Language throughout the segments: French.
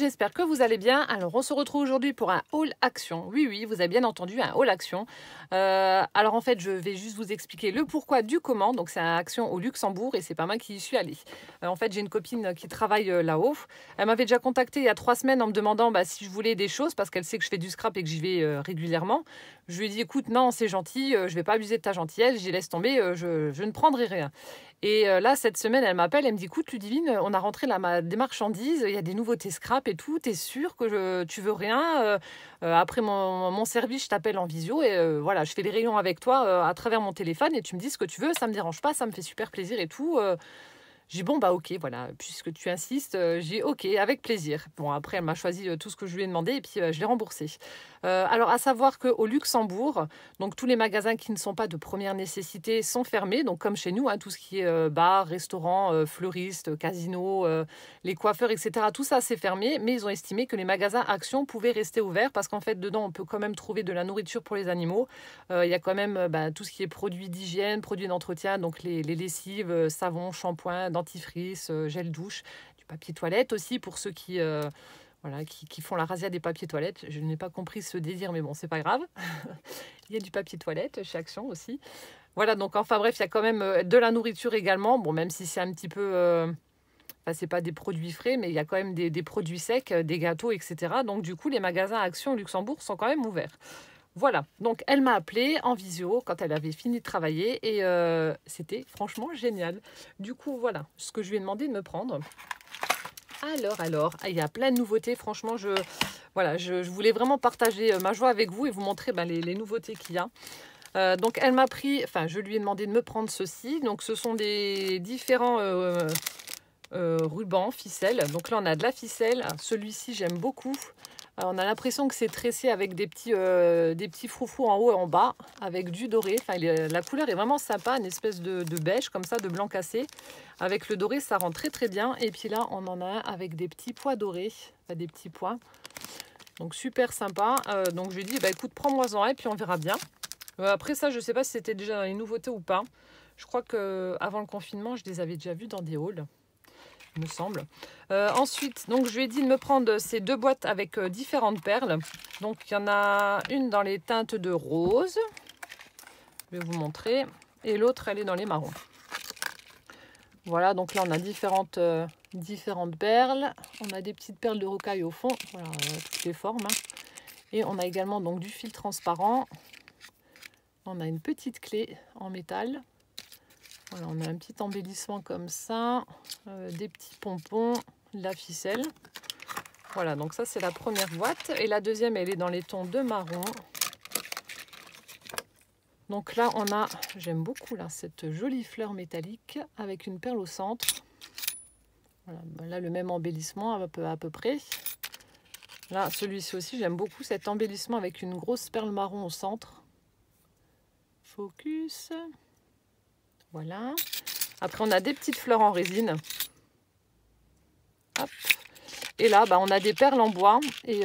j'espère que vous allez bien. Alors on se retrouve aujourd'hui pour un haul action. Oui, oui, vous avez bien entendu, un haul action. Alors en fait, je vais juste vous expliquer le pourquoi du comment. Donc c'est un action au Luxembourg et c'est pas moi qui y suis allée. En fait, j'ai une copine qui travaille là-haut. Elle m'avait déjà contacté il y a 3 semaines en me demandant si je voulais des choses parce qu'elle sait que je fais du scrap et que j'y vais régulièrement. Je lui ai dit, écoute, non, c'est gentil, je vais pas abuser de ta gentillesse, j'y laisse tomber, je ne prendrai rien. Et là, cette semaine, elle m'appelle, elle me dit, écoute, Ludivine, on a rentré des marchandises, il y a des nouveautés scrap et tout, t'es sûre que tu veux rien après mon service, je t'appelle en visio et voilà, je fais les rayons avec toi à travers mon téléphone et tu me dis ce que tu veux, ça me dérange pas, ça me fait super plaisir et tout. J'ai dit, bon, ok, voilà, puisque tu insistes, j'ai dit, ok, avec plaisir. Bon, après, elle m'a choisi tout ce que je lui ai demandé et puis je l'ai remboursé. Alors, à savoir qu'au Luxembourg, donc tous les magasins qui ne sont pas de première nécessité sont fermés, donc comme chez nous, tout ce qui est bar, restaurant, fleuriste, casino, les coiffeurs, etc., tout ça, c'est fermé, mais ils ont estimé que les magasins Action pouvaient rester ouverts parce qu'en fait, dedans, on peut quand même trouver de la nourriture pour les animaux. Il y a quand même tout ce qui est produits d'hygiène, produits d'entretien, donc les lessives, savon, shampoing, dentifrice, gel douche, du papier toilette aussi pour ceux qui font la razzia des papiers toilettes. Je n'ai pas compris ce désir, mais bon, c'est pas grave. Il y a du papier toilette chez Action aussi. Voilà, donc enfin bref, il y a quand même de la nourriture également. Bon, même si c'est un petit peu... c'est pas des produits frais, mais il y a quand même des produits secs, des gâteaux, etc. Donc du coup, les magasins Action au Luxembourg sont quand même ouverts. Voilà, donc elle m'a appelée en visio quand elle avait fini de travailler et c'était franchement génial. Du coup, voilà ce que je lui ai demandé de me prendre. Alors, il y a plein de nouveautés. Franchement, je voulais vraiment partager ma joie avec vous et vous montrer les nouveautés qu'il y a. Donc, elle m'a pris, je lui ai demandé de me prendre ceci. Donc, ce sont des différents rubans, ficelles. Donc là, on a de la ficelle. Celui-ci, j'aime beaucoup. On a l'impression que c'est tressé avec des petits froufrous en haut et en bas, avec du doré. La couleur est vraiment sympa, une espèce de beige comme ça, de blanc cassé. Avec le doré, ça rend très très bien. Et puis là, on en a un avec des petits pois dorés, des petits pois. Donc super sympa. Donc je lui ai dit, écoute, prends-moi-en un et puis on verra bien. Après ça, je ne sais pas si c'était déjà dans les nouveautés ou pas. Je crois qu'avant le confinement, je les avais déjà vus dans des hauls, il me semble. Ensuite, donc, je lui ai dit de me prendre ces 2 boîtes avec différentes perles. Donc, il y en a une dans les teintes de rose. Je vais vous montrer. Et l'autre, elle est dans les marrons. Voilà, donc là, on a différentes perles. On a des petites perles de rocaille au fond. Voilà, toutes les formes. Et on a également donc du fil transparent. On a une petite clé en métal. Voilà, on a un petit embellissement comme ça, des petits pompons, de la ficelle. Voilà, donc ça c'est la première boîte. Et la deuxième, elle est dans les tons de marron. Donc là, on a, j'aime beaucoup cette jolie fleur métallique avec une perle au centre. Voilà, là le même embellissement à peu près. Là, celui-ci aussi, j'aime beaucoup cet embellissement avec une grosse perle marron au centre. Focus. Voilà. Après, on a des petites fleurs en résine. Hop. Et là, on a des perles en bois et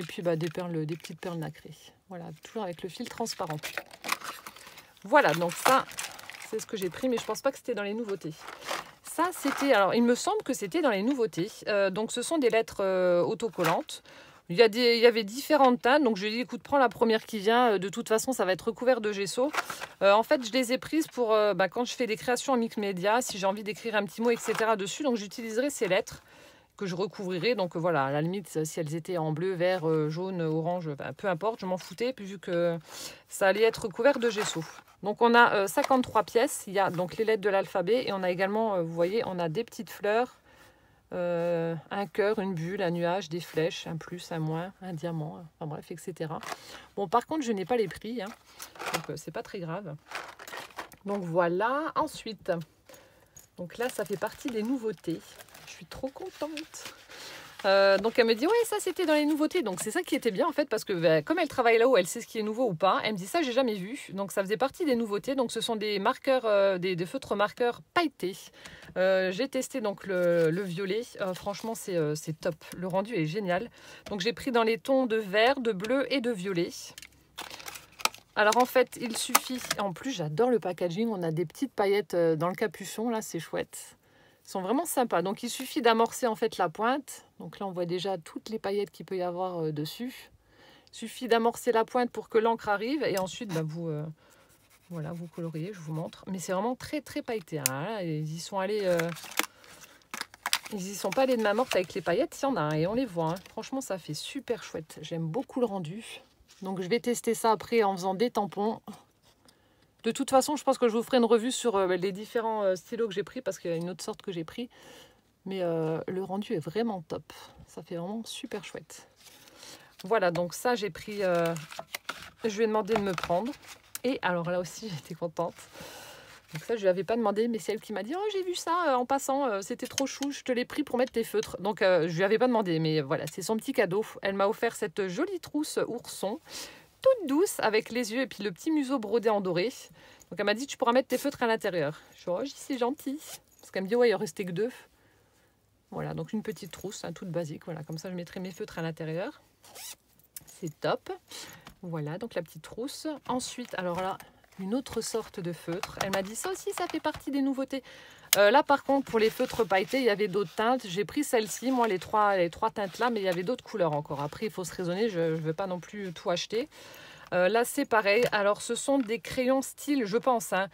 puis des petites perles nacrées. Voilà, toujours avec le fil transparent. Voilà, donc ça, c'est ce que j'ai pris, mais je pense pas que c'était dans les nouveautés. Ça, c'était... Alors, il me semble que c'était dans les nouveautés. Donc, ce sont des lettres autocollantes. Il y avait différentes teintes, donc je lui ai dit, écoute, prends la première qui vient. De toute façon, ça va être recouvert de gesso. En fait, je les ai prises pour quand je fais des créations en mix média, si j'ai envie d'écrire un petit mot, etc. dessus. Donc, j'utiliserai ces lettres que je recouvrirai. Donc, voilà, à la limite, si elles étaient en bleu, vert, jaune, orange, peu importe, je m'en foutais, vu que ça allait être recouvert de gesso. Donc, on a 53 pièces. Il y a donc les lettres de l'alphabet et on a également, vous voyez, on a des petites fleurs. Un cœur, une bulle, un nuage, des flèches, un plus, un moins, un diamant, enfin bref, etc. Bon, par contre, je n'ai pas les prix, donc c'est pas très grave. Donc voilà, ensuite, donc là, ça fait partie des nouveautés. Je suis trop contente. Donc elle me dit, ouais, ça c'était dans les nouveautés. Donc c'est ça qui était bien en fait, parce que comme elle travaille là-haut, elle sait ce qui est nouveau ou pas. Elle me dit, ça j'ai jamais vu. Donc ça faisait partie des nouveautés. Donc ce sont des marqueurs, des feutres marqueurs pailletés. J'ai testé donc le violet. Franchement c'est top. Le rendu est génial. Donc j'ai pris dans les tons de vert, de bleu et de violet. Alors en fait il suffit, en plus j'adore le packaging. On a des petites paillettes dans le capuchon là, c'est chouette. Ils sont vraiment sympas. Donc il suffit d'amorcer en fait la pointe. Donc là on voit déjà toutes les paillettes qu'il peut y avoir dessus. Il suffit d'amorcer la pointe pour que l'encre arrive et ensuite bah, voilà, vous coloriez, je vous montre. Mais c'est vraiment très très pailleté. Hein. Là, ils y sont allés, ils y sont pas allés de main morte avec les paillettes. Il y en a hein, et on les voit. Hein. Franchement, ça fait super chouette. J'aime beaucoup le rendu. Donc je vais tester ça après en faisant des tampons. De toute façon, je pense que je vous ferai une revue sur les différents stylos que j'ai pris parce qu'il y a une autre sorte que j'ai pris. Mais le rendu est vraiment top. Ça fait vraiment super chouette. Voilà, donc ça, j'ai pris... je lui ai demandé de me prendre. Et alors là aussi, j'étais contente. Donc ça, je lui avais pas demandé, mais c'est elle qui m'a dit « Oh, j'ai vu ça en passant, c'était trop chou, je te l'ai pris pour mettre tes feutres. » Donc je lui avais pas demandé, mais voilà, c'est son petit cadeau. Elle m'a offert cette jolie trousse ourson, toute douce, avec les yeux et puis le petit museau brodé en doré. Donc elle m'a dit « Tu pourras mettre tes feutres à l'intérieur. » Je suis « Oh, c'est gentil. » Parce qu'elle me dit « Ouais, il en restait que 2. » Voilà, donc une petite trousse, hein, toute basique. Voilà, comme ça, je mettrai mes feutres à l'intérieur. C'est top. Voilà, donc la petite trousse. Ensuite, alors là, une autre sorte de feutre. Elle m'a dit ça aussi, ça fait partie des nouveautés. Là, par contre, pour les feutres pailletés, il y avait d'autres teintes. J'ai pris celle-ci, moi, les trois teintes là, mais il y avait d'autres couleurs encore. Après, il faut se raisonner, je ne veux pas non plus tout acheter. Là, c'est pareil. Alors, ce sont des crayons style, je pense, hein,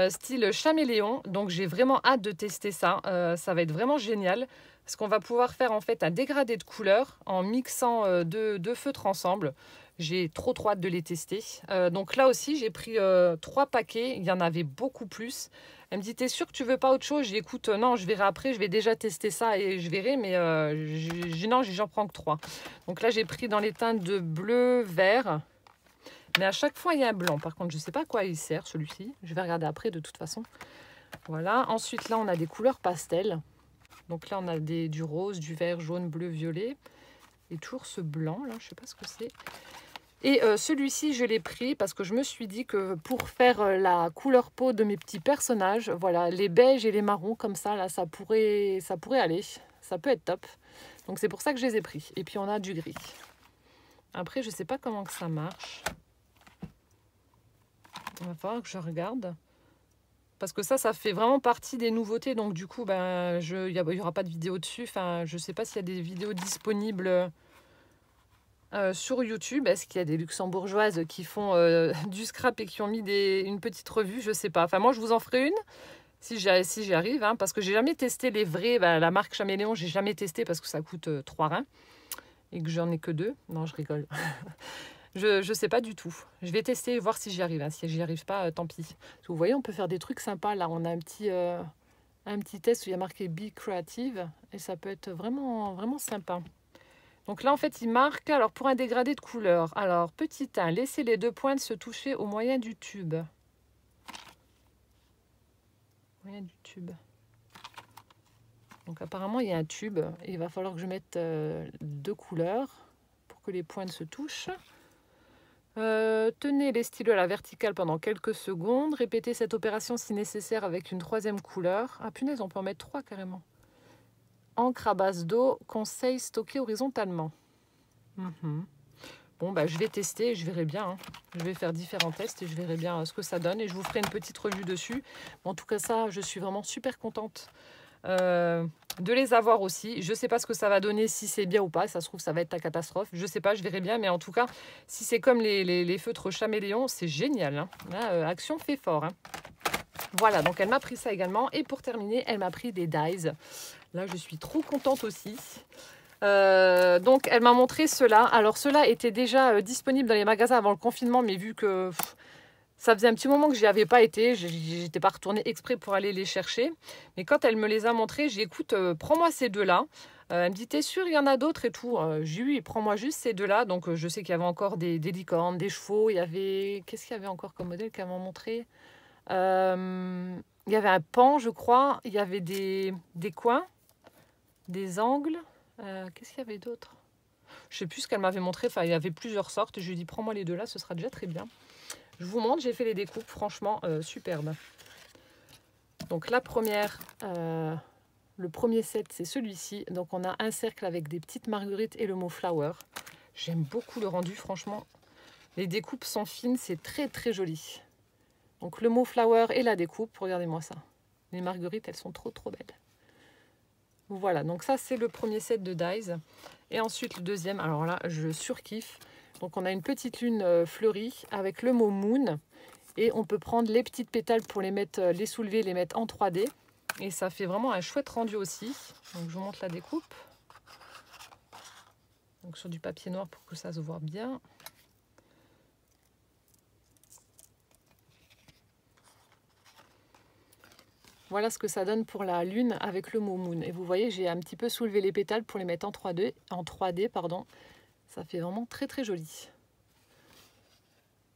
style chaméléon. Donc, j'ai vraiment hâte de tester ça. Ça va être vraiment génial. Parce qu'on va pouvoir faire en fait un dégradé de couleurs en mixant deux feutres ensemble. J'ai trop hâte de les tester. Donc là aussi, j'ai pris 3 paquets. Il y en avait beaucoup plus. Elle me dit, t'es sûre que tu veux pas autre chose? J'ai dit, écoute, non, je verrai après. Je vais déjà tester ça et je verrai. Mais non, j'en prends que 3. Donc là, j'ai pris dans les teintes de bleu, vert. Mais à chaque fois, il y a un blanc. Par contre, je ne sais pas à quoi il sert, celui-ci. Je vais regarder après, de toute façon. Voilà. Ensuite, là, on a des couleurs pastel. Donc là, on a du rose, du vert, jaune, bleu, violet. Et toujours ce blanc, là, je ne sais pas ce que c'est. Et celui-ci, je l'ai pris parce que je me suis dit que pour faire la couleur peau de mes petits personnages, voilà, les beiges et les marrons, comme ça, là, ça pourrait aller. Ça peut être top. Donc c'est pour ça que je les ai pris. Et puis, on a du gris. Après, je ne sais pas comment que ça marche. Il va falloir que je regarde. Parce que ça fait vraiment partie des nouveautés. Donc du coup, ben, il n'y aura pas de vidéo dessus. Enfin, je ne sais pas s'il y a des vidéos disponibles sur YouTube. Est-ce qu'il y a des luxembourgeoises qui font du scrap et qui ont mis une petite revue? Je ne sais pas. Enfin, moi, je vous en ferai une si j'y arrive. Hein, parce que j'ai jamais testé les vrais. Ben, la marque Chaméléon, j'ai jamais testé parce que ça coûte 3 reins. Et que j'en ai que 2. Non, je rigole. Je ne sais pas du tout. Je vais tester et voir si j'y arrive. Hein. Si j'y arrive pas, tant pis. Vous voyez, on peut faire des trucs sympas. Là, on a un petit test où il y a marqué Be Creative. Et ça peut être vraiment, vraiment sympa. Donc là, en fait, il marque, alors pour un dégradé de couleur. Alors, petit 1, laissez les 2 pointes se toucher au moyen du tube. Moyen du tube. Donc apparemment, il y a un tube. Et il va falloir que je mette 2 couleurs pour que les pointes se touchent. Tenez les stylos à la verticale pendant quelques secondes. Répétez cette opération si nécessaire avec une 3e couleur. Ah punaise, on peut en mettre 3 carrément. Encre à base d'eau, conseil stocké horizontalement. Bon, bah, je vais tester et je verrai bien. Hein. Je vais faire différents tests et je verrai bien ce que ça donne. Et je vous ferai une petite revue dessus. En tout cas, ça, je suis vraiment super contente de les avoir aussi. Je ne sais pas ce que ça va donner, si c'est bien ou pas. Ça se trouve, ça va être ta catastrophe. Je ne sais pas, je verrai bien. Mais en tout cas, si c'est comme les feutres Chaméléon, c'est génial. Hein. Là, Action fait fort. Hein. Voilà, donc elle m'a pris ça également. Et pour terminer, elle m'a pris des dies. Là, je suis trop contente aussi. Donc, elle m'a montré ceux-là. Alors, ceux-là étaient déjà disponibles dans les magasins avant le confinement. Mais vu que... ça faisait un petit moment que j'y avais pas été, j'étais pas retournée exprès pour aller les chercher. Mais quand elle me les a montrés, j'ai dit écoute, prends-moi ces 2-là. Elle me dit t'es sûre, il y en a d'autres et tout. J'ai dit oui, prends-moi juste ces 2-là. Donc je sais qu'il y avait encore des licornes, des chevaux. Il y avait qu'est-ce qu'il y avait encore comme modèle qu'elle m'a montré? Il y avait un pan, je crois. Il y avait des coins, des angles. Qu'est-ce qu'il y avait d'autre? Je sais plus ce qu'elle m'avait montré. Enfin, il y avait plusieurs sortes. Je lui ai dit prends-moi les 2-là, ce sera déjà très bien. Je vous montre, j'ai fait les découpes, franchement, superbes. Donc la première, le premier set, c'est celui-ci. Donc on a un cercle avec des petites marguerites et le mot flower. J'aime beaucoup le rendu, franchement. Les découpes sont fines, c'est très très joli. Donc le mot flower et la découpe, regardez-moi ça. Les marguerites, elles sont trop trop belles. Voilà, donc ça c'est le premier set de dies. Et ensuite le deuxième, alors là je surkiffe. Donc on a une petite lune fleurie avec le mot moon. Et on peut prendre les petites pétales pour les mettre, les soulever, les mettre en 3D. Et ça fait vraiment un chouette rendu aussi. Donc je vous montre la découpe. Donc sur du papier noir pour que ça se voit bien. Voilà ce que ça donne pour la lune avec le mot moon. Et vous voyez, j'ai un petit peu soulevé les pétales pour les mettre en 3D, pardon. Ça fait vraiment très très joli.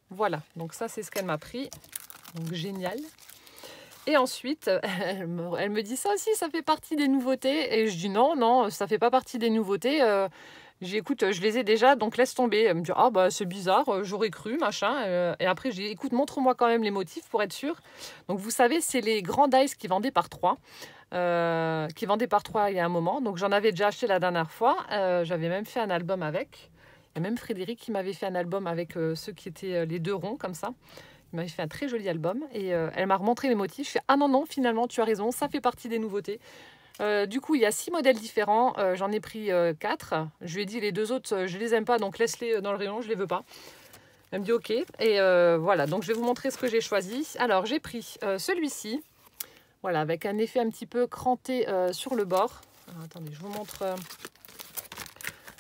Voilà, donc ça c'est ce qu'elle m'a pris. Donc génial. Et ensuite, elle me dit ça aussi, ça fait partie des nouveautés. Et je dis non, non, ça fait pas partie des nouveautés. J'écoute, je les ai déjà, donc laisse tomber. Elle me dit, ah bah c'est bizarre, j'aurais cru, machin. Et après, j'ai dit, écoute, montre-moi quand même les motifs pour être sûr. Donc vous savez, c'est les grands dies qui vendaient par 3. Qui vendaient par 3 il y a un moment. Donc j'en avais déjà acheté la dernière fois. J'avais même fait un album avec. Il y a même Frédéric qui m'avait fait un album avec ceux qui étaient les 2 ronds, comme ça. Il m'avait fait un très joli album. Et elle m'a remontré les motifs. Je fais, ah non, non, finalement, tu as raison, ça fait partie des nouveautés. Du coup, il y a 6 modèles différents. J'en ai pris 4. Je lui ai dit les 2 autres, je les aime pas, donc laisse-les dans le rayon, je les veux pas. Elle me dit ok. Et voilà, donc je vais vous montrer ce que j'ai choisi. Alors, j'ai pris celui-ci. Voilà, avec un effet un petit peu cranté sur le bord. Alors, attendez, je vous montre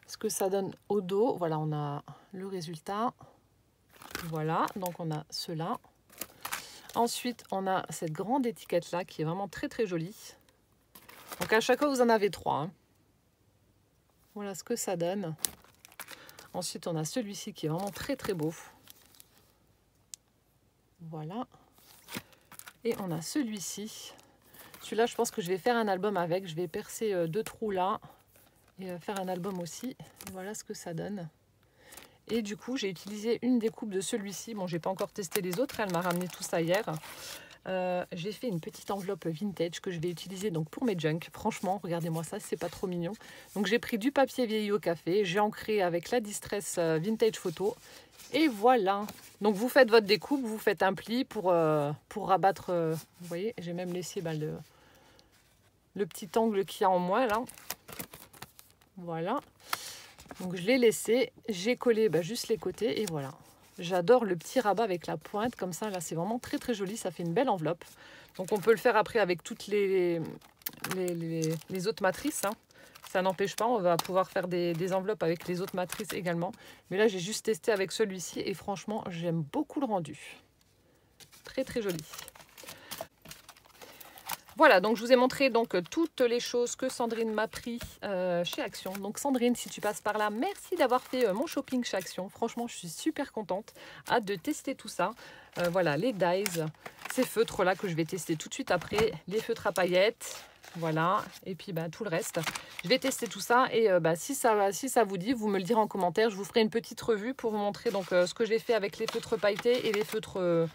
ce que ça donne au dos. Voilà, on a le résultat. Voilà, donc on a cela. Ensuite, on a cette grande étiquette-là qui est vraiment très très jolie. Donc à chaque fois, vous en avez 3. Hein. Voilà ce que ça donne. Ensuite, on a celui-ci qui est vraiment très très beau. Voilà. Et on a celui-ci. Celui-là, je pense que je vais faire un album avec. Je vais percer 2 trous là et faire un album aussi. Voilà ce que ça donne. Et du coup, j'ai utilisé une découpe de celui-ci. Bon, j'ai pas encore testé les autres. Elle m'a ramené tout ça hier. J'ai fait une petite enveloppe vintage que je vais utiliser donc pour mes junks. Franchement, regardez-moi ça, c'est pas trop mignon. Donc j'ai pris du papier vieilli au café, j'ai ancré avec la Distress Vintage Photo. Et voilà. Donc vous faites votre découpe, vous faites un pli pour rabattre. Vous voyez, j'ai même laissé le petit angle qu'il y a en moins là. Voilà. Donc je l'ai laissé, j'ai collé juste les côtés et voilà. J'adore le petit rabat avec la pointe comme ça. Là, c'est vraiment très très joli. Ça fait une belle enveloppe. Donc on peut le faire après avec toutes les autres matrices. Hein. Ça n'empêche pas. On va pouvoir faire des enveloppes avec les autres matrices également. Mais là, j'ai juste testé avec celui-ci et franchement, j'aime beaucoup le rendu. Très très joli. Voilà, donc je vous ai montré donc toutes les choses que Sandrine m'a pris chez Action. Donc Sandrine, si tu passes par là, merci d'avoir fait mon shopping chez Action. Franchement, je suis super contente. Hâte de tester tout ça. Voilà, les dies, ces feutres-là que je vais tester tout de suite après. Les feutres à paillettes, voilà. Et puis tout le reste. Je vais tester tout ça et si ça vous dit, vous me le direz en commentaire. Je vous ferai une petite revue pour vous montrer donc ce que j'ai fait avec les feutres pailletés et les feutres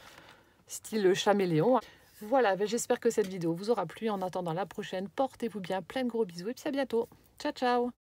style caméléon. Voilà, j'espère que cette vidéo vous aura plu. En attendant la prochaine, portez-vous bien, plein de gros bisous et puis à bientôt. Ciao, ciao!